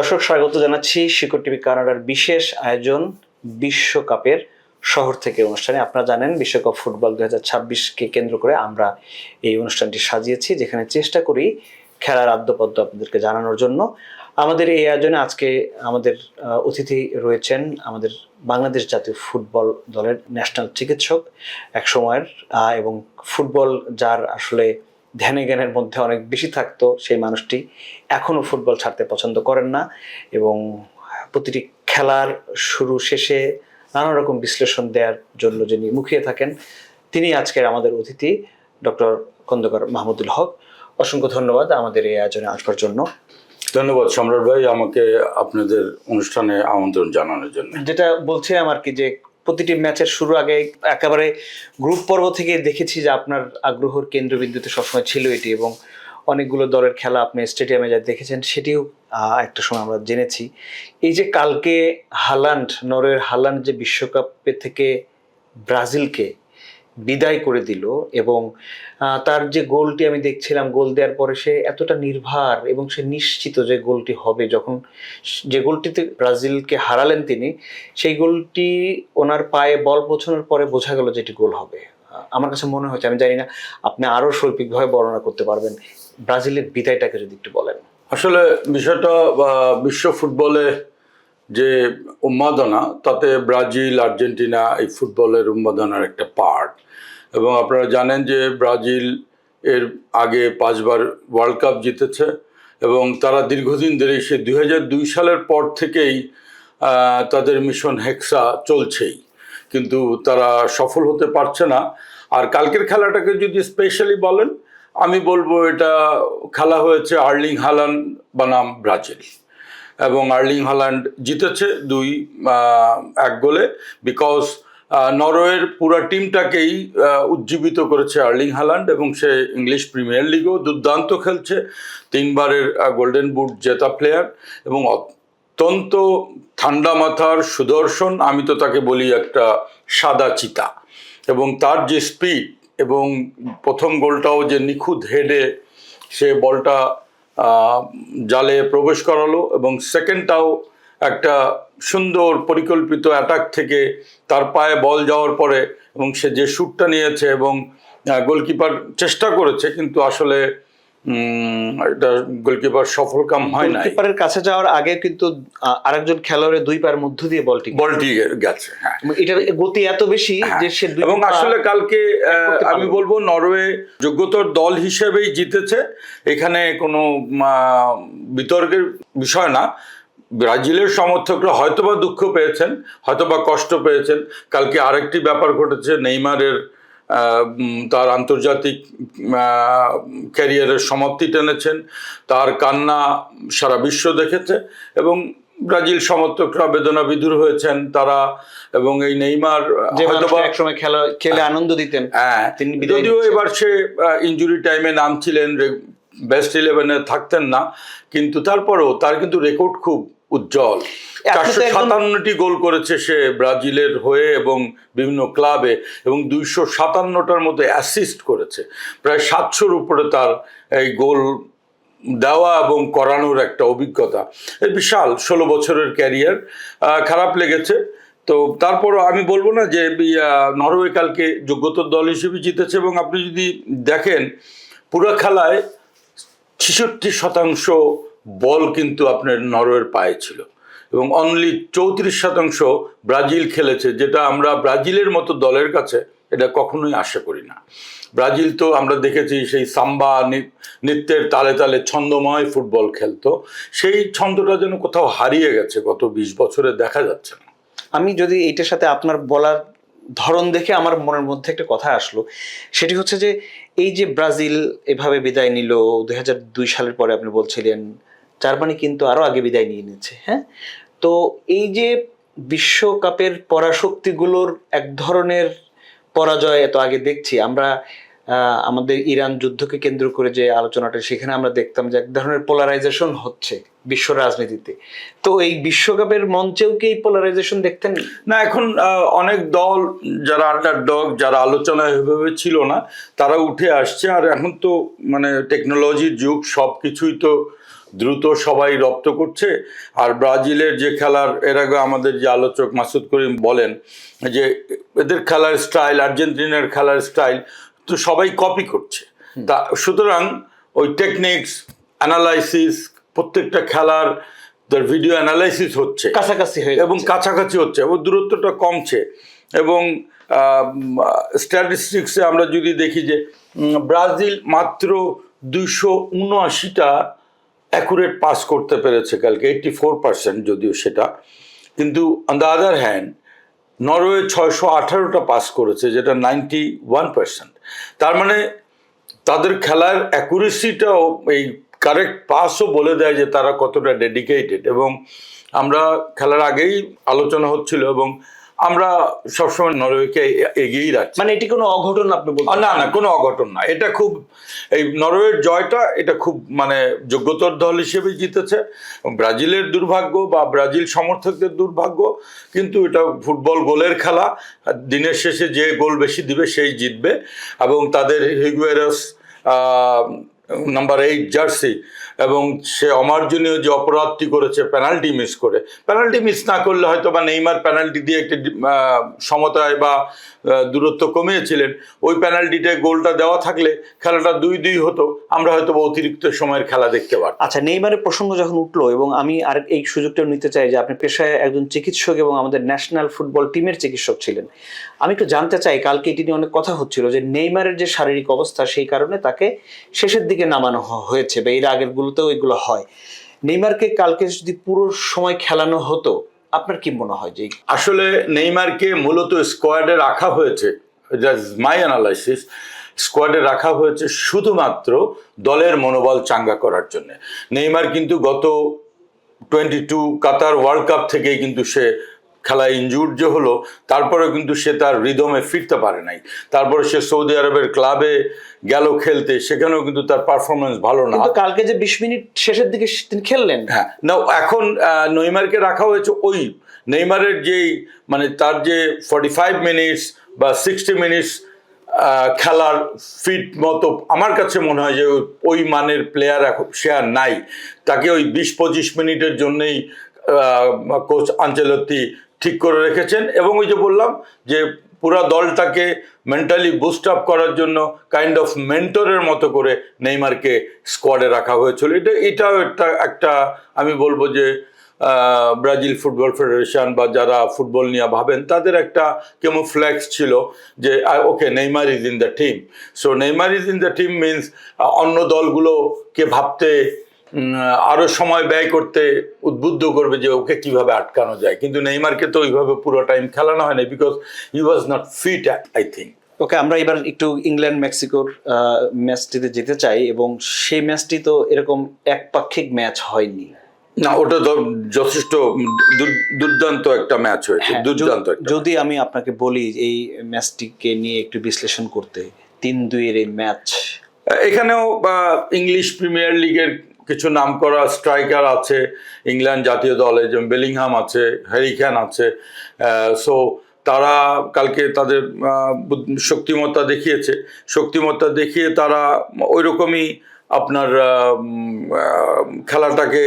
দর্শক স্বাগত জানাচ্ছি শিকড় টিভি কানাডার বিশেষ আয়োজন বিশ্বকাপের শহর থেকে অনুষ্ঠানে। আপনারা জানেন বিশ্বকাপ ফুটবল 2026কে কেন্দ্র করে আমরা এই অনুষ্ঠানটি সাজিয়েছি, যেখানে চেষ্টা করি খেলার আদ্যপদ্য আপনাদেরকে জানানোর জন্য। আমাদের এই আয়োজনে আজকে আমাদের অতিথি রয়েছেন আমাদের বাংলাদেশ জাতীয় ফুটবল দলের ন্যাশনাল চিকিৎসক এক সময়ের, এবং ফুটবল যার আসলে ধ্যানে জ্ঞানের মধ্যে অনেক বেশি থাকতো সেই মানুষটি এখনও ফুটবল ছাড়তে পছন্দ করেন না, এবং প্রতিটি খেলার শুরু শেষে নানা রকম বিশ্লেষণ দেওয়ার জন্য যিনি মুখিয়ে থাকেন, তিনি আজকের আমাদের অতিথি ডক্টর খন্দকার মাহমুদুল হক। অসংখ্য ধন্যবাদ আমাদের এই আয়োজনে আসবার জন্য। ধন্যবাদ সম্রাট ভাই, আমাকে আপনাদের অনুষ্ঠানে আমন্ত্রণ জানানোর জন্য। যেটা বলছিলাম আর কি, যে প্রতিটি ম্যাচের শুরু আগে একেবারে গ্রুপ পর্ব থেকে দেখেছি যে আপনার আগ্রহের কেন্দ্রবিন্দুতে সবসময় ছিল এটি, এবং অনেকগুলো দলের খেলা আপনি স্টেডিয়ামে যা দেখেছেন সেটিও একটা সময় আমরা জেনেছি। এই যে কালকে হালান্ড, নরওয়ের হালান্ড যে বিশ্বকাপে থেকে ব্রাজিলকে বিদায় করে দিল, এবং তার যে গোলটি আমি দেখছিলাম, গোল দেওয়ার পরে সে এতটা নির্ভার এবং সে নিশ্চিত যে গোলটি হবে, যখন যে গোলটিতে ব্রাজিলকে হারালেন তিনি, সেই গোলটি ওনার পায়ে বল পৌঁছানোর পরে বোঝা গেল যে এটি গোল হবে। আমার কাছে মনে হচ্ছে, আমি জানি না আপনি আরও শৈল্পিকভাবে বর্ণনা করতে পারবেন, ব্রাজিলের বিদায়টাকে যদি একটু বলেন। আসলে বিষয়টা বিশ্ব ফুটবলে যে উন্মাদনা, তাতে ব্রাজিল আর্জেন্টিনা এই ফুটবলের উন্মাদনার একটা পার্ট। এবং আপনারা জানেন যে ব্রাজিল এর আগে 5 বার ওয়ার্ল্ড কাপ জিতেছে, এবং তারা দীর্ঘদিন ধরে সে 2002 সালের পর থেকেই তাদের মিশন হেক্সা চলছেই, কিন্তু তারা সফল হতে পারছে না। আর কালকের খেলাটাকে যদি স্পেশালি বলেন, আমি বলবো এটা খেলা হয়েছে আর্লিং হালান্ড বনাম ব্রাজিল, এবং আর্লিং হালান্ড জিতেছে 2-1 গোলে, বিকজ নরওয়ের পুরা টিমটাকেই উজ্জীবিত করেছে আর্লিং হালান্ড, এবং সে ইংলিশ প্রিমিয়ার লিগেও দুর্দান্ত খেলছে, 3 বারের গোল্ডেন বুট জেতা প্লেয়ার, এবং অত্যন্ত ঠান্ডা মাথার সুদর্শন। আমি তো তাকে বলি একটা সাদা চিতা, এবং তার যে স্পিড, এবং প্রথম গোলটাও যে নিখুঁত হেডে সে বলটা জালে প্রবেশ করালো, এবং সেকেন্ডটাও একটা সুন্দর পরিকল্পিত অ্যাটাক থেকে তার পায়ে বল যাওয়ার পরে, এবং সে যে শ্যুটটা নিয়েছে, এবং গোলকিপার চেষ্টা করেছে, কিন্তু আসলে এটা গোলকিপার সফলকাম হয় না। গোলকিপারের কাছে যাওয়ার আগে কিন্তু আরেকজন খেলোয়াড়ের 2 পায়ের মধ্য দিয়ে বলটি গেছে। হ্যাঁ, এটার গতি এত বেশি যে সে, এবং আসলে কালকে আমি বলবো নরওয়ে যোগ্যতর দল হিসেবেই জিতেছে, এখানে কোনো বিতর্কের বিষয় না। ব্রাজিলের সমর্থকরা হয়তোবা দুঃখ পেয়েছেন, হয়তোবা কষ্ট পেয়েছেন। কালকে আরেকটি ব্যাপার ঘটেছে, নেইমারের তার আন্তর্জাতিক ক্যারিয়ারের সমাপ্তি টেনেছেন, তার কান্না সারা বিশ্ব দেখেছে, এবং ব্রাজিল সমর্থকরা বেদনা বিধুর হয়েছেন তারা। এবং এই নেইমার হয়তোবা একসময় খেলে আনন্দ দিতেন, যদিও এবার সে ইনজুরি টাইমে নামছিলেন, বেস্ট 11-এ থাকতেন না, কিন্তু তারপরেও তার কিন্তু রেকর্ড খুব উজ্জ্বল। 457টি গোল করেছে সে ব্রাজিলের হয়ে এবং বিভিন্ন ক্লাবে, এবং 257টার মধ্যে অ্যাসিস্ট করেছে। প্রায় 700-র উপরে তার এই গোল দেওয়া এবং করানোর একটা অভিজ্ঞতা। এই বিশাল 16 বছরের ক্যারিয়ার। খারাপ লেগেছে, তো তারপরও আমি বলবো না যে নরওয়ে কালকে যোগ্যতার দল হিসেবে জিতেছে। এবং আপনি যদি দেখেন পুরো খেলায় 66% বল কিন্তু আপনার নরওয়ের পায়ে ছিল, এবং অনলি 34% ব্রাজিল খেলেছে, যেটা আমরা ব্রাজিলের মতো দলের কাছে এটা কখনোই আশা করি না। ব্রাজিল তো আমরা দেখেছি সেই সাম্বা নৃত্যের তালে তালে ছন্দময় ফুটবল খেলতো, সেই ছন্দটা যেন কোথাও হারিয়ে গেছে, গত 20 বছরে দেখা যাচ্ছে না। আমি যদি এইটার সাথে আপনার বলার ধরন দেখে আমার মনের মধ্যে একটা কথা আসলো, সেটি হচ্ছে যে এই যে ব্রাজিল এভাবে বিদায় নিল 2002 সালের পরে, আপনি বলছিলেন জার্মানি কিন্তু আরো আগে বিদায় নিয়ে নিচ্ছে। হ্যাঁ, তো এই যে বিশ্বকাপের পরাশক্তিগুলোর এক ধরনের পরাজয় এত আগে দেখছি আমরা, আমাদের ইরান যুদ্ধকে কেন্দ্র করে যে আলোচনাটা, সেখানে আমরা দেখতাম যে এক ধরনের পোলারাইজেশন হচ্ছে বিশ্ব রাজনীতিতে। তো এই বিশ্বকাপের মঞ্চেও কি এই পোলারাইজেশন দেখতেন না? এখন অনেক দল যারা আন্ডারডগ, যারা আলোচনায় এভাবে ছিল না, তারা উঠে আসছে। আর এখন তো মানে টেকনোলজির যুগ, সব কিছুই তো দ্রুত সবাই রপ্ত করছে। আর ব্রাজিলের যে খেলার, এর আগে আমাদের যে আলোচক মাসুদ করিম বলেন যে এদের খেলার স্টাইল, আর্জেন্টিনার খেলার স্টাইল তো সবাই কপি করছে। তা সুতরাং ওই টেকনিক্স অ্যানালাইসিস, প্রত্যেকটা খেলার ভিডিও অ্যানালাইসিস হচ্ছে কাছাকাছি হয়ে এবং কাছাকাছি হচ্ছে এবং দূরত্বটা কমছে। এবং স্ট্যাটিস্টিক্সে আমরা যদি দেখি যে ব্রাজিল মাত্র 279টা অ্যাকুরেট পাস করতে পেরেছে কালকে, 84% যদিও সেটা, কিন্তু on the other hand Norway 618টা পাস করেছে, যেটা 91%। তার মানে তাদের খেলার অ্যাকুরেসিটাও, এই কারেক্ট পাসও বলে দেয় যে তারা কতটা ডেডিকেটেড। এবং আমরা খেলার আগেই আলোচনা হচ্ছিল এবং আমরা সবসময় নরওয়েকে এগিয়েই রাখছি। মানে এটি কোনো অঘটন আপনি বলছেন? না না, কোনো অঘটন না। এটা খুব, এই নরওয়ের জয়টা এটা খুব মানে যোগ্যতর দল হিসেবেই জিতেছে। ব্রাজিলের দুর্ভাগ্য বা ব্রাজিল সমর্থকদের দুর্ভাগ্য, কিন্তু এটা ফুটবল গোলের খেলা। দিনের শেষে যে গোল বেশি দিবে সেই জিতবে। এবং তাদের হিগুয়েরাস নাম্বার 8 জার্সি, এবং সে অমার্জনীয় যে অপরাধটি করেছে পেনাল্টি মিস করে, পেনাল্টি মিস না করলে হয়তো বা নেইমার পেনাল্টি দিয়ে একটি সমতায় বা দূরত্ব কমিয়েছিলেন, ওই পেনাল্টিটায় গোলটা দেওয়া থাকলে খেলাটা 2-2 হতো, আমরা হয়তো বা অতিরিক্ত সময়ের খেলা দেখতে পারতাম। আচ্ছা, নেইমারের প্রসঙ্গ যখন উঠলো, এবং আমি আর এই সুযোগটা নিতে চাই যে আপনি পেশায় একজন চিকিৎসক এবং আমাদের ন্যাশনাল ফুটবল টিমের চিকিৎসক ছিলেন, আমি একটু জানতে চাই, কালকে এটি নিয়ে অনেক কথা হচ্ছিল যে নেইমারের যে শারীরিক অবস্থা, সেই কারণে তাকে শেষের দিকে নামানো হয়েছে, বা এর আগের গুলোতেও এগুলো হয়। নেইমারকে কালকে যদি পুরো সময় খেলানো হতো, আপনার কি মনে হয় যে? আসলে নেইমারকে মূলত স্কোয়াডে রাখা হয়েছে, মাই অ্যানালাইসিস, স্কোয়াডে রাখা হয়েছে শুধুমাত্র দলের মনোবল চাঙ্গা করার জন্য। নেইমার কিন্তু গত 22 কাতার ওয়ার্ল্ড কাপ থেকেই কিন্তু সে খেলায় ইনজুর্ড যে হলো, তারপরে কিন্তু সে তার রিদমে ফিরতে পারে নাই। তারপরে সে সৌদি আরবের ক্লাবে গেল খেলতে, সেখানেও কিন্তু তার পারফরমেন্স ভালো না। কিন্তু কালকে যে 20 মিনিট শেষের দিকে তিনি খেললেন। হ্যাঁ, না, এখন নেইমারকে রাখা হয়েছে ওই নেইমারের যেই মানে তার যে 45 মিনিটস বা 60 মিনিটস খেলার ফিট মতো, আমার কাছে মনে হয় যে ওই মানের প্লেয়ার এখন সে আর নাই। তাকে ওই 20-25 মিনিটের জন্যই কোচ আনচেলত্তি ঠিক করে রেখেছেন। এবং ওই যে বললাম যে পুরা দলটাকে মেন্টালি বুস্ট আপ করার জন্য কাইন্ড অফ মেন্টরের মতো করে নেইমারকে স্কোয়াডে রাখা হয়েছিল। এটাও একটা আমি বলবো যে ব্রাজিল ফুটবল ফেডারেশন বা যারা ফুটবল নিয়ে ভাবেন তাদের একটা কেমোফ্লেক্স ছিল যে okay, Neymar is in the team. So Neymar is in the team means অন্য দলগুলোকে ভাবতে, আরো সময় ব্যয় করতে উদ্বুদ্ধ করবে যে ওকে কিভাবে আটকানো যায়। কিন্তু নেইমারকে তো ওইভাবে পুরো টাইম খেলানো হয় না, because he was not fit, I think. Okay, আমরা এবার একটু ইংল্যান্ড মেক্সিকোর ম্যাচটিতে যেতে চাই, এবং সেই ম্যাচটি তো এরকম একপাক্ষিক ম্যাচ হয়নি। না, ওটা যথেষ্ট দুর্দান্ত একটা ম্যাচ হয়েছে, দুর্দান্ত। যদি আমি আপনাকে বলি এই ম্যাচটিকে নিয়ে একটু বিশ্লেষণ করতে, 3-2 এই ম্যাচ, এখানেও ইংলিশ প্রিমিয়ার লিগের কিছু নামকরা স্ট্রাইকার আছে ইংল্যান্ড জাতীয় দলে, যেমন বেলিংহাম আছে, হ্যারি ক্যান আছে। সো তারা কালকে তাদের শক্তিমত্তা দেখিয়ে তারা ওই রকমই আপনার খেলাটাকে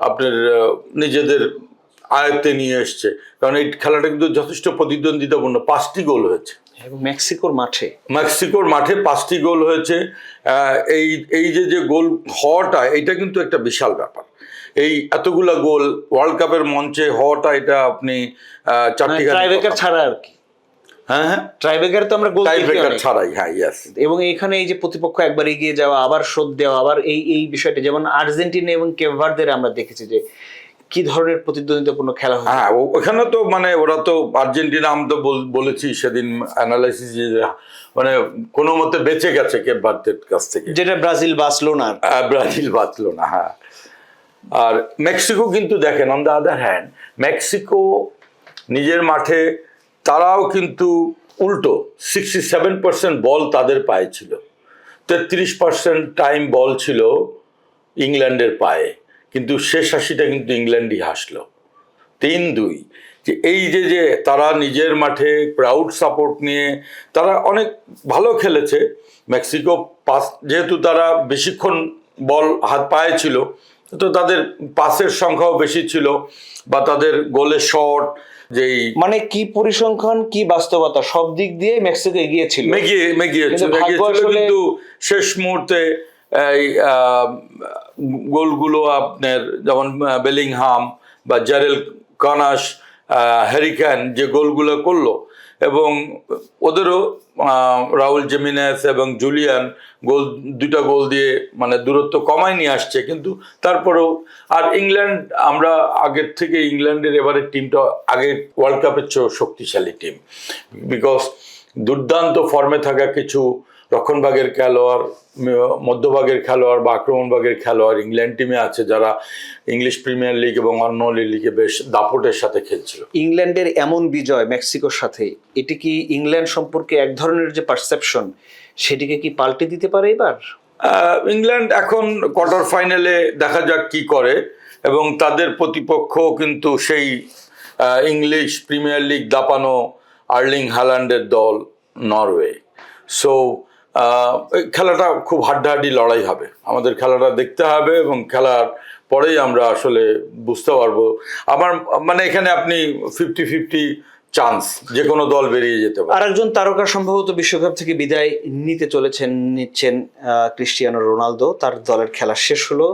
আপনার নিজেদের আয়ত্তে নিয়ে এসছে। কারণ এই খেলাটা কিন্তু যথেষ্ট প্রতিদ্বন্দ্বিতাপূর্ণ, 5টি গোল হয়েছে। এবং মেক্সিকোর মাঠে 5টি গোল হয়েছে। এই যে গোল হওয়াটা, এটা কিন্তু একটা বিশাল ব্যাপার। এই এতগুলা গোল ওয়ার্ল্ড কাপের মঞ্চে হওয়াটা, এটা আপনি 4টি ট্রাইব্রেকার ছাড়া আর কি। হ্যাঁ, ট্রাইব্রেকার তো আমরা গোল টাইব্রেকার ছাড়াই, হ্যাঁ, ইয়েস। এবং এখানে এই যে প্রতিপক্ষ একবার এগিয়ে যাওয়া, আবার শোধ দেওয়া, আবার এই বিষয়টা, যেমন আর্জেন্টিনা এবং কেপ ভার্দের আমরা দেখেছি যে কি ধরনের প্রতিদ্বন্দ্বিতাপূর্ণ খেলা হয়। হ্যাঁ, ওখানে তো মানে ওরা তো আর্জেন্টিনা, আমি তো বলেছি সেদিন অ্যানালাইসিস, মানে কোনো মতে বেঁচে গেছে কেপ ভার্দের কাছ থেকে, যেটা ব্রাজিল বাঁচলো না। হ্যাঁ। আর মেক্সিকো কিন্তু দেখেন, on the other hand, Mexico নিজের মাঠে তারাও কিন্তু উল্টো 67% বল তাদের পায়ে ছিল, 33% টাইম বল ছিল ইংল্যান্ডের পায়ে, কিন্তু শেষ 80টা কিন্তু ইংল্যান্ডই হাসলো। 3-2 যে এই যে তারা নিজের মাঠে ক্রাউড সাপোর্ট নিয়ে তারা অনেক ভালো খেলেছে। মেক্সিকো যেহেতু তারা বেশিক্ষণ বল হাত পায়ে ছিল, তো তাদের পাসের সংখ্যাও বেশি ছিল, বা তাদের গোলের শট যেই মানে কি পরিসংখ্যান কি বাস্তবতা সব দিক দিয়ে মেক্সিকো এগিয়েছিল, কিন্তু শেষ মুহূর্তে এই গোলগুলো আপনার যেমন বেলিংহাম বা জারেল কানাস, হ্যারি কেইন যে গোলগুলো করলো, এবং ওদেরও রাউল জিমেনেজ এবং জুলিয়ান দুটা গোল দিয়ে মানে দূরত্ব কমায় নিয়ে আসছে। কিন্তু তারপরেও আর ইংল্যান্ড, আমরা আগের থেকে ইংল্যান্ডের এবারের টিমটা আগের ওয়ার্ল্ড কাপের চেয়েও শক্তিশালী টিম, বিকজ দুর্দান্ত ফর্মে থাকা কিছু রক্ষণভাগের খেলোয়াড়, মধ্যভাগের খেলোয়াড় বা আক্রমণভাগের খেলোয়াড় ইংল্যান্ড টিমে আছে, যারা ইংলিশ প্রিমিয়ার লিগ এবং অন্য লিগে বেশ দাপটের সাথে খেলছিল। ইংল্যান্ডের এমন বিজয় মেক্সিকোর সাথে, এটি কি ইংল্যান্ড সম্পর্কে এক ধরনের যে পারসেপশন সেটিকে কি পাল্টে দিতে পারে এবার? ইংল্যান্ড এখন কোয়ার্টার ফাইনালে দেখা যাক কি করে, এবং তাদের প্রতিপক্ষ কিন্তু সেই ইংলিশ প্রিমিয়ার লিগ দাপানো আর্লিং হাল্যান্ডের দল নরওয়ে। সো খেলাটা খুব হাড্ডাহাড্ডি লড়াই হবে, আমাদের খেলাটা দেখতে হবে এবং খেলার পরেই আমরা আসলে বুঝতে পারবো। আমার মানে এখানে আপনি 50-50 চান্স যে কোনো দল বেরিয়ে যেতে পারে। আরেকজন তারকা সম্ভবত বিশ্বকাপ থেকে বিদায় নিচ্ছেন ক্রিস্টিয়ানো রোনালদো। তার দলের খেলা শেষ হলো,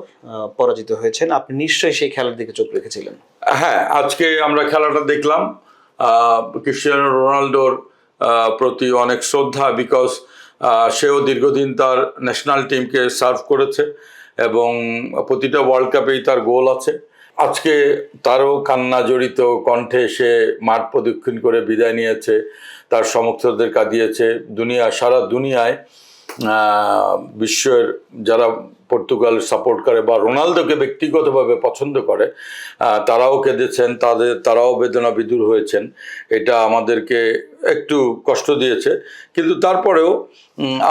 পরাজিত হয়েছেন। আপনি নিশ্চয়ই সেই খেলার দিকে চোখ রেখেছিলেন। হ্যাঁ, আজকে আমরা খেলাটা দেখলাম। ক্রিস্টিয়ানো রোনালদোর প্রতি অনেক শ্রদ্ধা, বিকজ সেও দীর্ঘদিন তার ন্যাশনাল টিমকে সার্ভ করেছে এবং প্রতিটা ওয়ার্ল্ড কাপেই তার গোল আছে। আজকে তারও কান্না জড়িত কণ্ঠে সে মাঠ প্রদক্ষিণ করে বিদায় নিয়েছে, তার সমর্থকদের কাঁদিয়েছে। সারা দুনিয়ায় বিশ্বের যারা পর্তুগাল সাপোর্ট করে বা রোনালদোকে ব্যক্তিগতভাবে পছন্দ করে, তারাও কেঁদেছেন, তারাও বেদনা বিদুর হয়েছেন। এটা আমাদেরকে একটু কষ্ট দিয়েছে, কিন্তু তারপরেও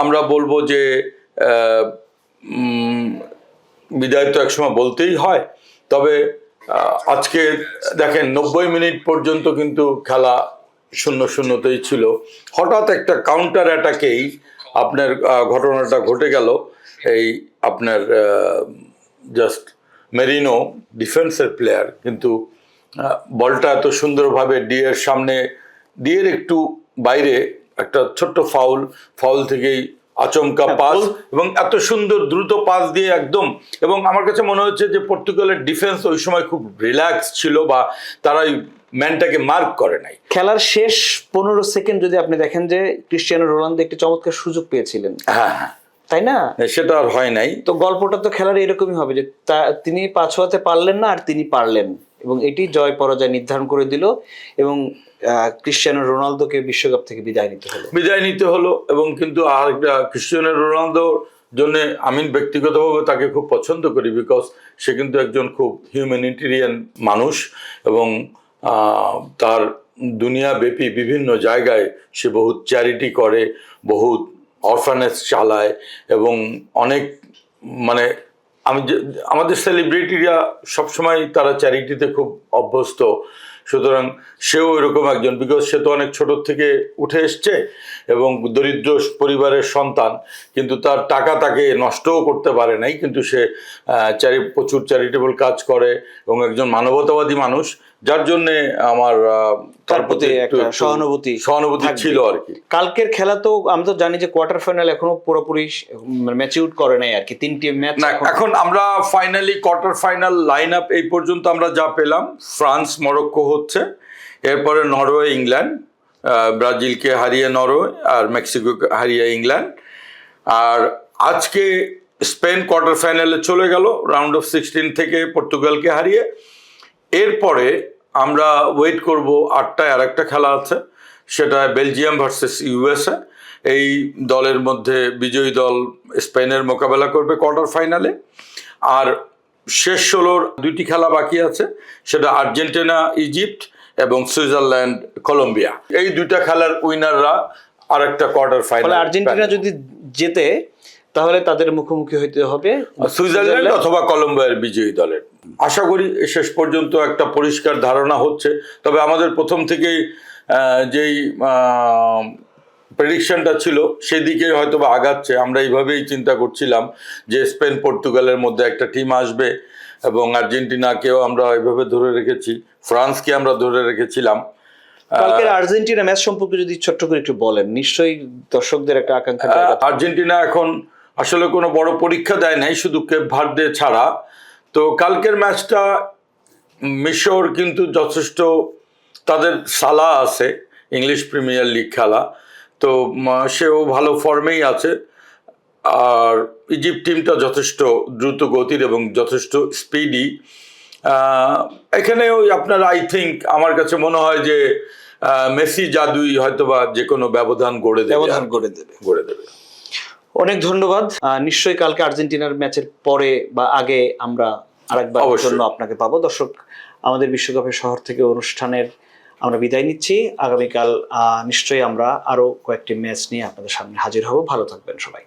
আমরা বলবো যে বিদায় তো একসময় বলতেই হয়। তবে আজকে দেখেন 90 মিনিট পর্যন্ত কিন্তু খেলা 0-0তেই ছিল। হঠাৎ একটা কাউন্টার অ্যাটাকেই আপনার ঘটনাটা ঘটে গেল। এই আপনার জাস্ট মেরিনো ডিফেন্সের প্লেয়ার, কিন্তু বলটা এত সুন্দরভাবে ডিয়ের একটু বাইরে একটা ছোট্ট ফাউল থেকেই আচমকা পাস, এবং এত সুন্দর দ্রুত পাস দিয়ে একদম। এবং আমার কাছে মনে হচ্ছে যে পর্তুগালের ডিফেন্স ওই সময় খুব রিল্যাক্স ছিল, বা তারা ম্যানটাকে মার্ক করে নাই। খেলার শেষ 15 সেকেন্ড যদি আপনি দেখেন যে ক্রিস্টিয়ানো রোনালদো একটি চমৎকার সুযোগ পেয়েছিলেন, হ্যাঁ হ্যাঁ, তাই না? সেটা আর হয় নাই। তো গল্পটা তো খেলার এরকমই হবে যে তিনি পাঁচ হতে পারলেন না, আর তিনি পারলেন, এবং এটি জয় পরাজয় নির্ধারণ করে দিল, এবং ক্রিস্টিয়ানো রোনালদোকে বিশ্বকাপ থেকে বিদায় নিতে হলো। এবং কিন্তু আর ক্রিস্টিয়ানো রোনালদোর জন্য আমি ব্যক্তিগতভাবে তাকে খুব পছন্দ করি, বিকজ সে কিন্তু একজন খুব হিউম্যানিটেরিয়ান মানুষ, এবং তার দুনিয়াব্যাপী বিভিন্ন জায়গায় সে বহুত চ্যারিটি করে, বহুত অরফানেজ চালায়, এবং অনেক মানে আমাদের সেলিব্রিটিরা সবসময় তারা চ্যারিটিতে খুব অভ্যস্ত। সুতরাং সেও এরকম একজন, বিকজ সে তো অনেক ছোট থেকে উঠে এসছে এবং দরিদ্র পরিবারের সন্তান, কিন্তু তার টাকা তাকে নষ্টও করতে পারে নাই, কিন্তু সে প্রচুর চ্যারিটেবল কাজ করে এবং একজন মানবতাবাদী মানুষ, যার জন্যে আমার তার প্রতি একটা সহানুভূতি ছিল আর কি। কালকের খেলা তো আমরা তো জানি যে কোয়ার্টার ফাইনাল এখনো পুরোপুরি ম্যাচিউর করে নাই আর কি, 3টি ম্যাচ। এখন আমরা finally quarter final line up এই পর্যন্ত আমরা যা পেলাম, ফ্রান্স মরক্কো হচ্ছে, এরপরে নরওয়ে ইংল্যান্ড, ব্রাজিলকে হারিয়ে নরওয়ে, আর মেক্সিকোকে হারিয়ে ইংল্যান্ড, আর আজকে স্পেন কোয়ার্টার ফাইনালে চলে গেল রাউন্ড অফ 16 থেকে পর্তুগালকে হারিয়ে। এরপরে আমরা ওয়েট করব 8টায় আর একটা খেলা আছে, সেটা বেলজিয়াম ভার্সেস ইউএসএ। এই দলের মধ্যে বিজয়ী দল স্পেনের মোকাবেলা করবে কোয়ার্টার ফাইনালে। আর শেষ 16র 2টি খেলা বাকি আছে, সেটা আর্জেন্টিনা ইজিপ্ট এবং সুইজারল্যান্ড কলম্বিয়া। এই 2টা খেলার উইনাররা আর একটা কোয়ার্টার ফাইনাল। আর্জেন্টিনা যদি জেতে তাহলে তাদের মুখোমুখি হইতে হবে সুইজারল্যান্ড অথবা কলম্বিয়ার বিজয়ী দলের। আশা করি শেষ পর্যন্ত একটা পরিষ্কার ধারণা হচ্ছে। তবে আমাদের প্রথম থেকেই যেই প্রেডিকশনটা ছিল সেদিকে হয়তো বা আগাচ্ছে। আমরা এইভাবেই চিন্তা করছিলাম যে স্পেন পর্তুগালের মধ্যে একটা টিম আসবে, এবং আর্জেন্টিনাকেও আমরা এভাবে ধরে রেখেছি, ফ্রান্সকে আমরা ধরে রেখেছিলাম। কালকের আর্জেন্টিনা ম্যাচ সম্পর্কে যদি ছোট্ট করে একটু বলেন, নিশ্চয়ই দর্শকদের একটা আকাঙ্ক্ষা জায়গা থাকে। আর্জেন্টিনা এখন আসলে কোনো বড় পরীক্ষা দেয় নাই, শুধু কেপ ভার্দে ছাড়া। তো কালকের ম্যাচটা মিশর কিন্তু যথেষ্ট, তাদের সালা আছে, ইংলিশ প্রিমিয়ার লিগ খেলা, তো সেও ভালো ফর্মেই আছে। আর ইজিপ্ট টিমটা যথেষ্ট দ্রুত গতির এবং যথেষ্ট স্পিডি। এখানে ওই আপনার আই থিঙ্ক, আমার কাছে মনে হয় যে মেসি জাদুই হয়তোবা যে কোনো ব্যবধান গড়ে দেবে। অনেক ধন্যবাদ। নিশ্চয়ই কালকে আর্জেন্টিনার ম্যাচের পরে বা আগে আমরা আরেকবার জন্য আপনাকে পাবো। দর্শক, আমাদের বিশ্বকাপের শহর থেকে অনুষ্ঠানের আমরা বিদায় নিচ্ছি। আগামীকাল নিশ্চয়ই আমরা আরো কয়েকটি ম্যাচ নিয়ে আপনাদের সামনে হাজির হব। ভালো থাকবেন সবাই।